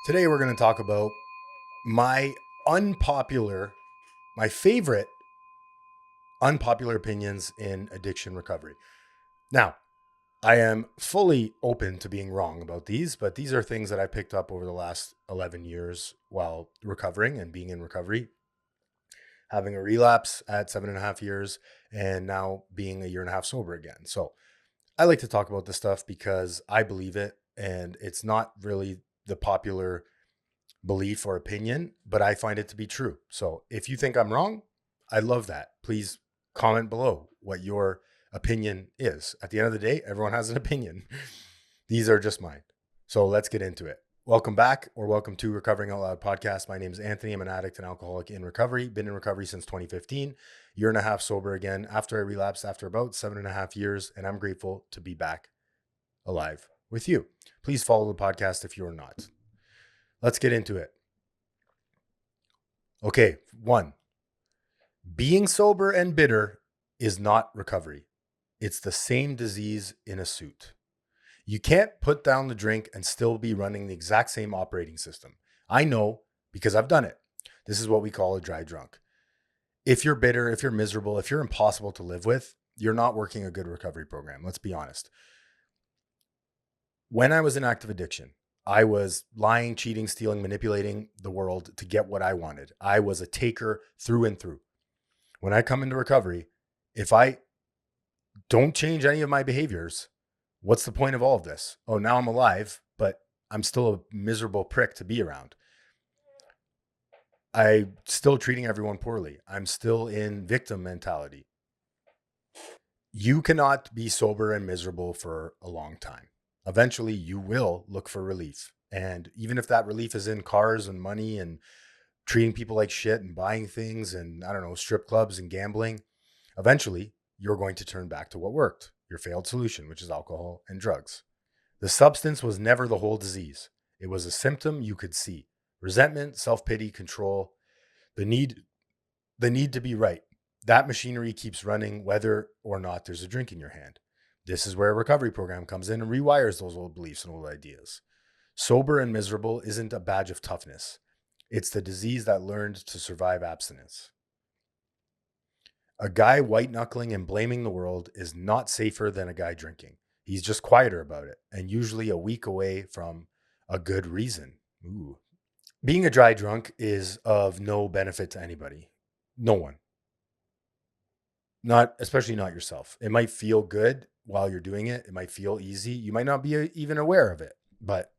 Today we're going to talk about my unpopular, my favorite unpopular opinions in addiction recovery. Now, I am fully open to being wrong about these, but these are things that I picked up over the last 11 years while recovering and being in recovery, having a relapse at 7.5 years, and now being a year and a half sober again. So I like to talk about this stuff because I believe it, and it's not really the popular belief or opinion, but I find it to be true. So if you think I'm wrong, I love that. Please comment below what your opinion is. At the end of the day, everyone has an opinion. These are just mine. So let's get into it. Welcome back, or welcome to Recovering Out Loud podcast. My name is Anthony. I'm an addict and alcoholic in recovery. Been in recovery since 2015, year and a half sober again after I relapsed after about 7.5 years, and I'm grateful to be back alive with you. Please follow the podcast if you're not. Let's get into it. Okay, 1. Being sober and bitter is not recovery. It's the same disease in a suit. You can't put down the drink and still be running the exact same operating system. I know because I've done it. This is what we call a dry drunk. If you're bitter, if you're miserable, if you're impossible to live with, you're not working a good recovery program. Let's be honest. When I was in active addiction, I was lying, cheating, stealing, manipulating the world to get what I wanted. I was a taker through and through. When I come into recovery, if I don't change any of my behaviors, what's the point of all of this? Oh, now I'm alive, but I'm still a miserable prick to be around. I'm still treating everyone poorly. I'm still in victim mentality. You cannot be sober and miserable for a long time. Eventually, you will look for relief. And even if that relief is in cars and money and treating people like shit and buying things and, I don't know, strip clubs and gambling, eventually you're going to turn back to what worked, your failed solution, which is alcohol and drugs. The substance was never the whole disease. It was a symptom you could see. Resentment, self-pity, control, the need to be right. That machinery keeps running whether or not there's a drink in your hand. This is where a recovery program comes in and rewires those old beliefs and old ideas. Sober and miserable isn't a badge of toughness. It's the disease that learned to survive abstinence. A guy white-knuckling and blaming the world is not safer than a guy drinking. He's just quieter about it, and usually a week away from a good reason. Ooh. Being a dry drunk is of no benefit to anybody. No one. Especially not yourself. It might feel good while you're doing it. It might feel easy. You might not be even aware of it. But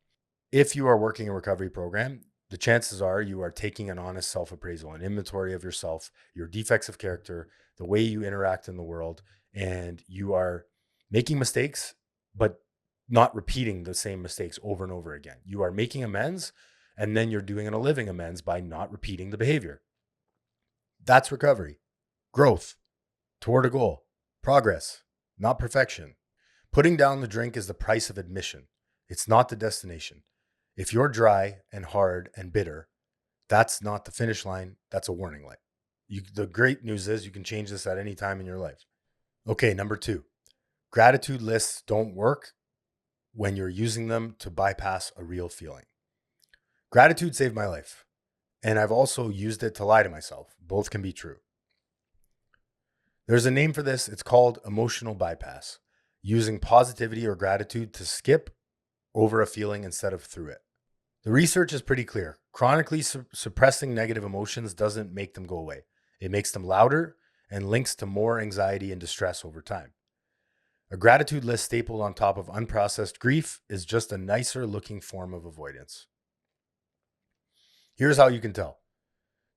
if you are working a recovery program, the chances are you are taking an honest self-appraisal, an inventory of yourself, your defects of character, the way you interact in the world, and you are making mistakes, but not repeating the same mistakes over and over again. You are making amends, and then you're doing a living amends by not repeating the behavior. That's recovery. Growth toward a goal. Progress, not perfection. Putting down the drink is the price of admission. It's not the destination. If you're dry and hard and bitter, that's not the finish line. That's a warning light. The great news is you can change this at any time in your life. Okay, number 2. Gratitude lists don't work when you're using them to bypass a real feeling. Gratitude saved my life, and I've also used it to lie to myself. Both can be true. There's a name for this. It's called emotional bypass, using positivity or gratitude to skip over a feeling instead of through it. The research is pretty clear. Chronically suppressing negative emotions doesn't make them go away. It makes them louder and links to more anxiety and distress over time. A gratitude list stapled on top of unprocessed grief is just a nicer looking form of avoidance. Here's how you can tell.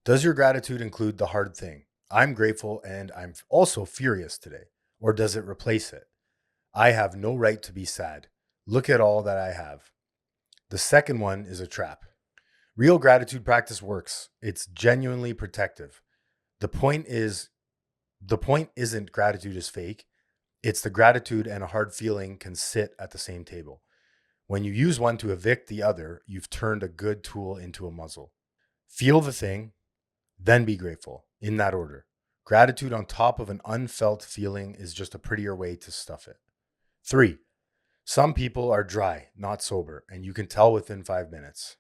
Does your gratitude include the hard thing? I'm grateful and I'm also furious today. Or does it replace it? I have no right to be sad. Look at all that I have. The second one is a trap. Real gratitude practice works. It's genuinely protective. The point isn't gratitude is fake. It's the gratitude and a hard feeling can sit at the same table. When you use one to evict the other, you've turned a good tool into a muzzle. Feel the thing, then be grateful, in that order. Gratitude on top of an unfelt feeling is just a prettier way to stuff it. 3. Some people are dry, not sober, and you can tell within 5 minutes.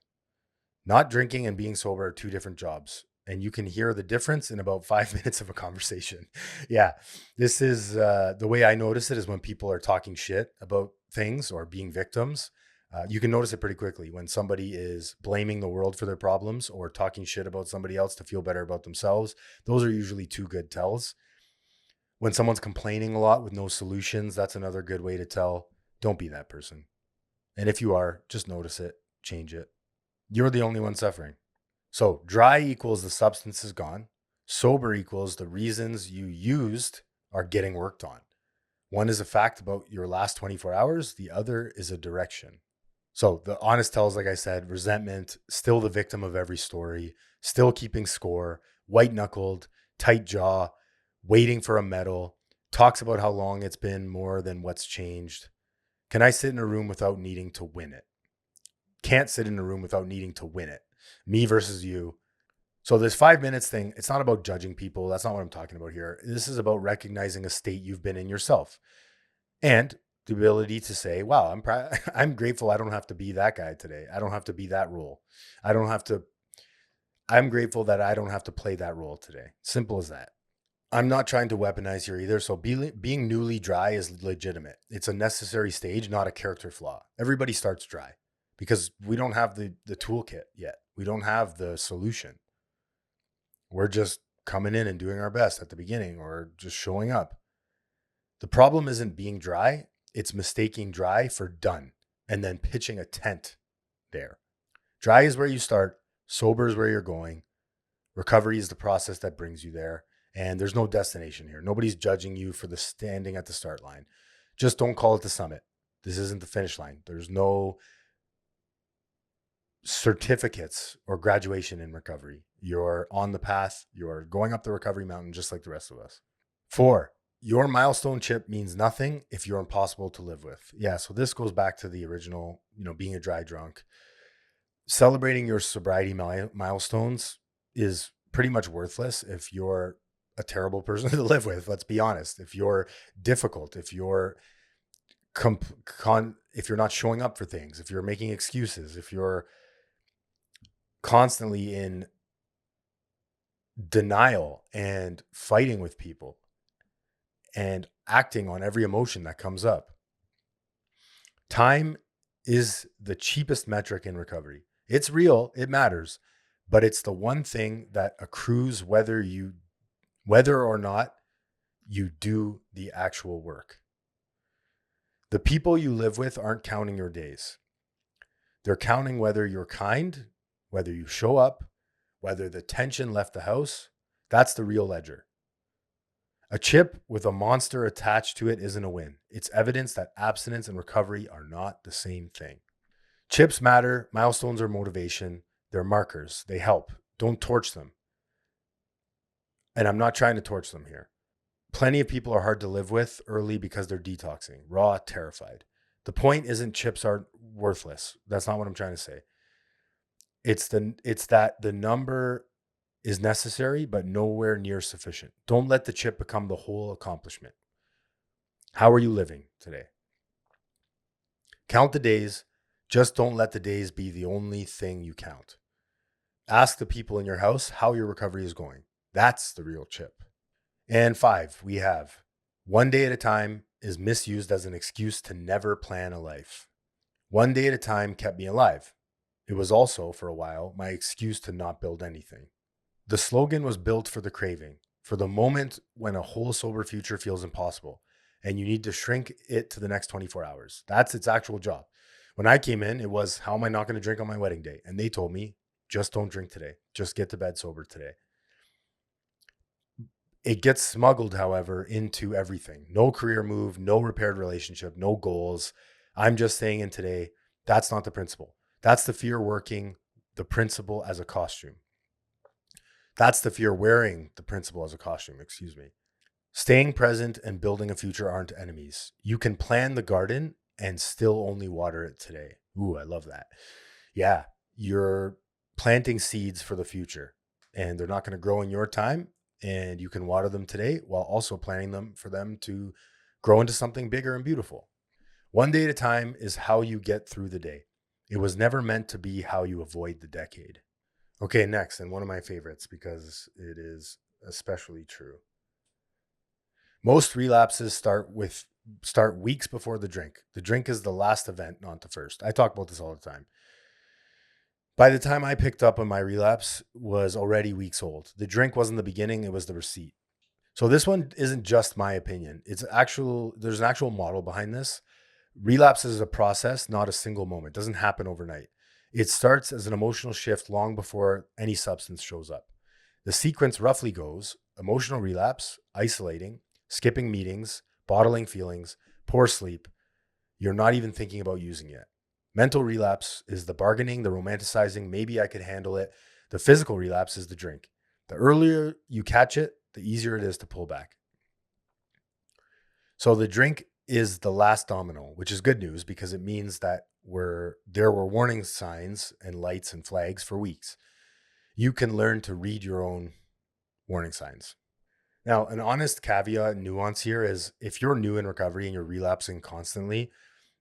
Not drinking and being sober are two different jobs. And you can hear the difference in about 5 minutes of a conversation. Yeah, this is the way I notice it is when people are talking shit about things or being victims. You can notice it pretty quickly when somebody is blaming the world for their problems or talking shit about somebody else to feel better about themselves. Those are usually two good tells. When someone's complaining a lot with no solutions, that's another good way to tell. Don't be that person. And if you are, just notice it, change it. You're the only one suffering. So dry equals the substance is gone. Sober equals the reasons you used are getting worked on. One is a fact about your last 24 hours. The other is a direction. So the honest tells, like I said, resentment, still the victim of every story, still keeping score, white knuckled, tight jaw, waiting for a medal, talks about how long it's been more than what's changed. Can I sit in a room without needing to win it? Can't sit in a room without needing to win it. Me versus you. So this 5 minutes thing, it's not about judging people. That's not what I'm talking about here. This is about recognizing a state you've been in yourself and the ability to say, wow, I'm grateful I don't have to be that guy today. I don't have to be that role. I don't have to, I'm grateful that I don't have to play that role today. Simple as that. I'm not trying to weaponize here either. So being newly dry is legitimate. It's a necessary stage, not a character flaw. Everybody starts dry because we don't have the toolkit yet. We don't have the solution. We're just coming in and doing our best at the beginning or just showing up. The problem isn't being dry. It's mistaking dry for done and then pitching a tent there. Dry is where you start. Sober is where you're going. Recovery is the process that brings you there. And there's no destination here. Nobody's judging you for the standing at the start line. Just don't call it the summit. This isn't the finish line. There's no certificates or graduation in recovery. You're on the path. You're going up the recovery mountain just like the rest of us. 4, your milestone chip means nothing if you're impossible to live with. Yeah, so this goes back to the original, being a dry drunk. Celebrating your sobriety milestones is pretty much worthless if you're a terrible person to live with. Let's be honest. If you're difficult, if you're if you're not showing up for things, if you're making excuses, if you're constantly in denial and fighting with people and acting on every emotion that comes up. Time is the cheapest metric in recovery. It's real, it matters, but it's the one thing that accrues whether or not you do the actual work. The people you live with aren't counting your days. They're counting whether you're kind, whether you show up, whether the tension left the house. That's the real ledger. A chip with a monster attached to it isn't a win. It's evidence that abstinence and recovery are not the same thing. Chips matter. Milestones are motivation. They're markers. They help. Don't torch them. And I'm not trying to torch them here. Plenty of people are hard to live with early because they're detoxing, raw, terrified. The point isn't chips are worthless. That's not what I'm trying to say. It's that the number is necessary, but nowhere near sufficient. Don't let the chip become the whole accomplishment. How are you living today? Count the days. Just don't let the days be the only thing you count. Ask the people in your house how your recovery is going. That's the real chip. And 5, we have one day at a time is misused as an excuse to never plan a life. One day at a time kept me alive. It was also, for a while, my excuse to not build anything. The slogan was built for the craving, for the moment when a whole sober future feels impossible, and you need to shrink it to the next 24 hours. That's its actual job. When I came in, it was, how am I not going to drink on my wedding day? And they told me, just don't drink today. Just get to bed sober today. It gets smuggled, however, into everything. No career move, no repaired relationship, no goals. I'm just saying in today, that's not the principle. That's the fear working the principle as a costume. That's the fear wearing the principle as a costume, excuse me. Staying present and building a future aren't enemies. You can plan the garden and still only water it today. Ooh, I love that. Yeah, you're planting seeds for the future and they're not going to grow in your time, and you can water them today while also planting them for them to grow into something bigger and beautiful. One day at a time is how you get through the day. It was never meant to be how you avoid the decade. Okay, next, and one of my favorites because it is especially true. Most relapses start weeks before the drink. The drink is the last event, not the first. I talk about this all the time. By the time I picked up on my relapse was already weeks old. The drink wasn't the beginning, it was the receipt. So this one isn't just my opinion. There's an actual model behind this. Relapse is a process, not a single moment. It doesn't happen overnight. It starts as an emotional shift long before any substance shows up. The sequence roughly goes: emotional relapse, isolating, skipping meetings, bottling feelings, poor sleep. You're not even thinking about using it. Mental relapse is the bargaining, the romanticizing, maybe I could handle it. The physical relapse is the drink. The earlier you catch it, the easier it is to pull back. So the drink is the last domino, which is good news because it means that there were warning signs and lights and flags for weeks. You can learn to read your own warning signs. Now, an honest caveat and nuance here is if you're new in recovery and you're relapsing constantly,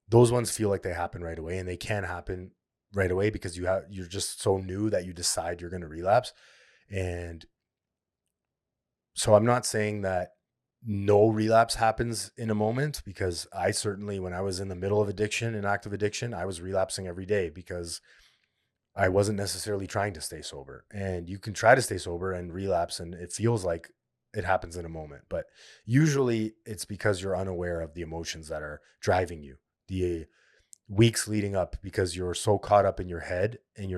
those ones feel like they happen right away, and they can happen right away because you're just so new that you decide you're going to relapse. And so I'm not saying that no relapse happens in a moment, because I certainly, when I was in the middle of addiction and active addiction, I was relapsing every day because I wasn't necessarily trying to stay sober. And you can try to stay sober and relapse, and it feels like it happens in a moment. But usually it's because you're unaware of the emotions that are driving you the weeks leading up, because you're so caught up in your head and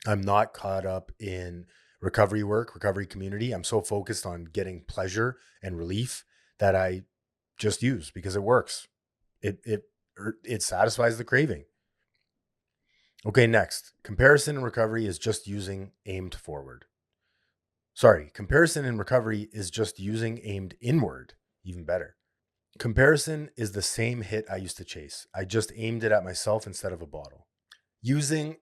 I'm not caught up in recovery work, recovery community. I'm so focused on getting pleasure and relief that I just use because it works. It satisfies the craving. Okay, next. Comparison in recovery is just using aimed forward. Sorry, comparison in recovery is just using aimed inward. Even better. Comparison is the same hit I used to chase. I just aimed it at myself instead of a bottle. Using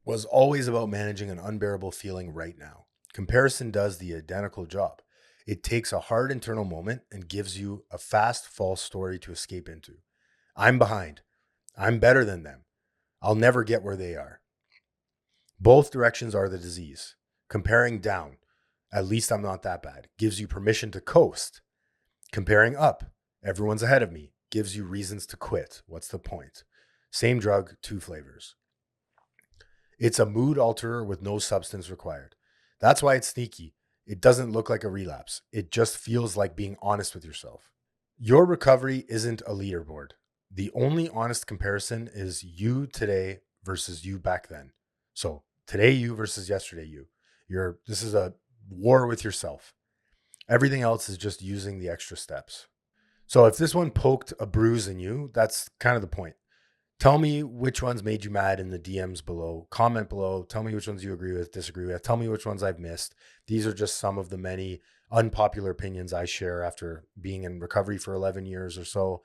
was always about managing an unbearable feeling right now. Comparison does the identical job. It takes a hard internal moment and gives you a fast, false story to escape into. I'm behind. I'm better than them. I'll never get where they are. Both directions are the disease. Comparing down, at least I'm not that bad, gives you permission to coast. Comparing up, everyone's ahead of me, gives you reasons to quit. What's the point? Same drug, two flavors. It's a mood alterer with no substance required. That's why it's sneaky. It doesn't look like a relapse. It just feels like being honest with yourself. Your recovery isn't a leaderboard. The only honest comparison is you today versus you back then. So today you versus yesterday you. This is a war with yourself. Everything else is just using the extra steps. So if this one poked a bruise in you, that's kind of the point. Tell me which ones made you mad in the DMs below. Comment below. Tell me which ones you agree with, disagree with. Tell me which ones I've missed. These are just some of the many unpopular opinions I share after being in recovery for 11 years or so.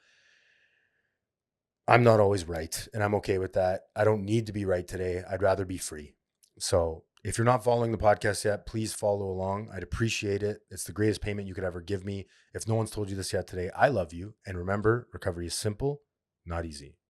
I'm not always right, and I'm okay with that. I don't need to be right today. I'd rather be free. So if you're not following the podcast yet, please follow along. I'd appreciate it. It's the greatest payment you could ever give me. If no one's told you this yet today, I love you. And remember, recovery is simple, not easy.